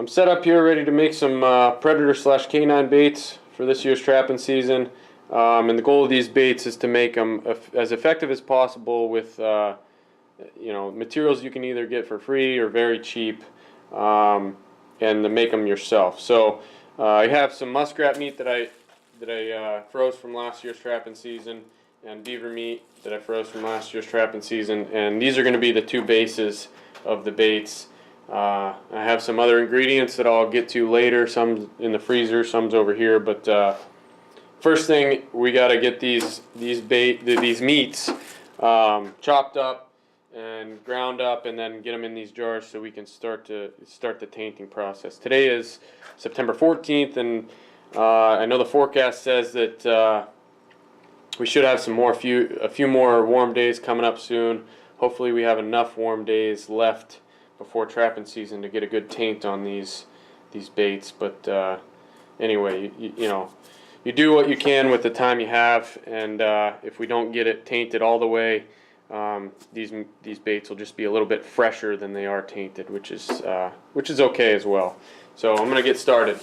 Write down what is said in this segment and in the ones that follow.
I'm set up here ready to make some predator slash canine baits for this year's trapping season. And the goal of these baits is to make them as effective as possible with materials you can either get for free or very cheap, and to make them yourself. So I have some muskrat meat that I froze from last year's trapping season, and beaver meat that I froze from last year's trapping season, and these are going to be the two bases of the baits. I have some other ingredients that I'll get to later, some in the freezer, some's over here, but first thing, we got to get these meats chopped up and ground up, and then get them in these jars so we can start the tainting process. Today is September 14th, and I know the forecast says that we should have a few more warm days coming up soon. Hopefully we have enough warm days left before trapping season to get a good taint on these baits. But anyway, you do what you can with the time you have, and if we don't get it tainted all the way, these baits will just be a little bit fresher than they are tainted, which is okay as well. So I'm gonna get started.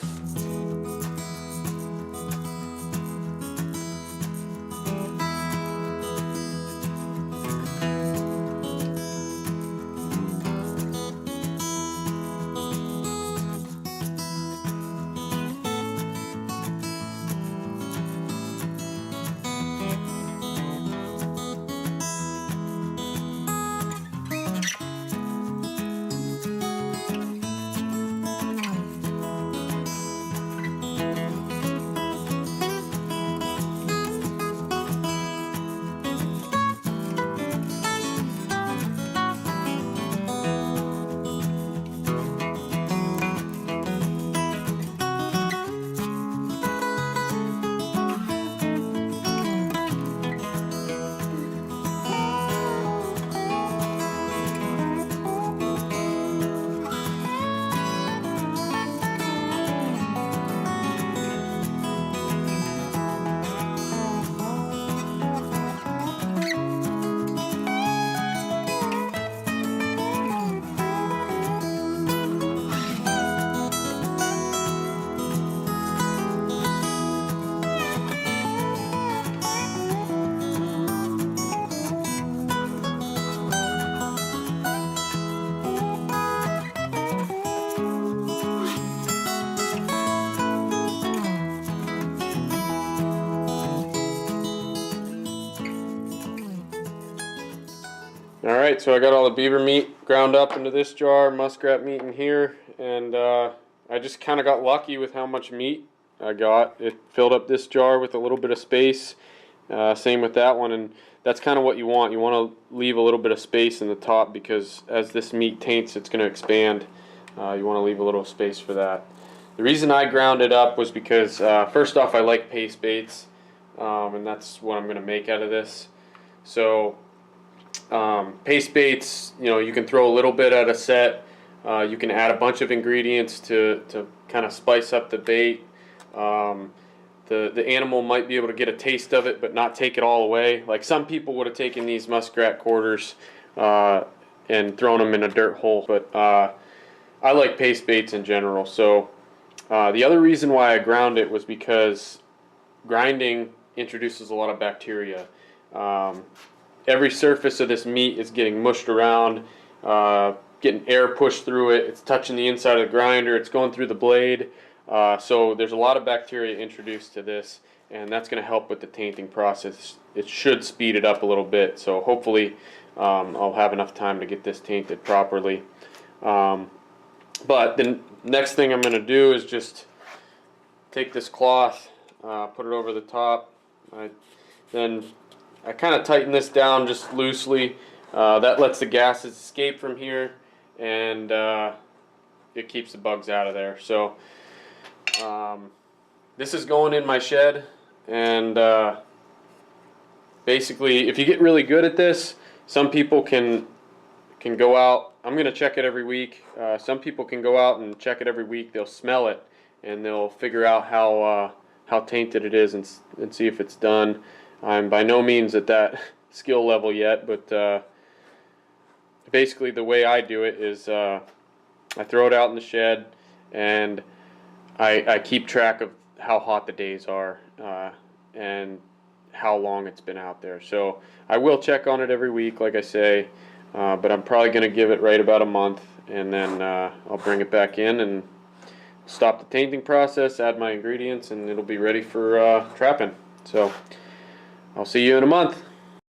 Alright, so I got all the beaver meat ground up into this jar, muskrat meat in here, and I just kind of got lucky with how much meat I got. It filled up this jar with a little bit of space, same with that one, and that's kind of what you want. You want to leave a little bit of space in the top, because as this meat taints, it's going to expand. You want to leave a little space for that. The reason I ground it up was because, first off, I like paste baits, and that's what I'm going to make out of this. So paste baits, you can throw a little bit at a set. You can add a bunch of ingredients to kind of spice up the bait. The animal might be able to get a taste of it, but not take it all away. Like some people would have taken these muskrat quarters and thrown them in a dirt hole, but I like paste baits in general. So the other reason why I ground it was because grinding introduces a lot of bacteria. Every surface of this meat is getting mushed around, getting air pushed through it. It's touching the inside of the grinder. It's going through the blade. So there's a lot of bacteria introduced to this, and that's going to help with the tainting process. It should speed it up a little bit. So hopefully I'll have enough time to get this tainted properly. But the next thing I'm going to do is just take this cloth, put it over the top. Then I kind of tighten this down just loosely. That lets the gases escape from here, and it keeps the bugs out of there. So this is going in my shed, and basically, if you get really good at this, some people can go out. I'm going to check it every week. Some people can go out and check it every week. They'll smell it, and they'll figure out how tainted it is, and see if it's done. I'm by no means at that skill level yet, but basically the way I do it is I throw it out in the shed, and I keep track of how hot the days are and how long it's been out there. So I will check on it every week, like I say, but I'm probably going to give it right about a month, and then I'll bring it back in and stop the tainting process, add my ingredients, and it'll be ready for trapping. So I'll see you in a month.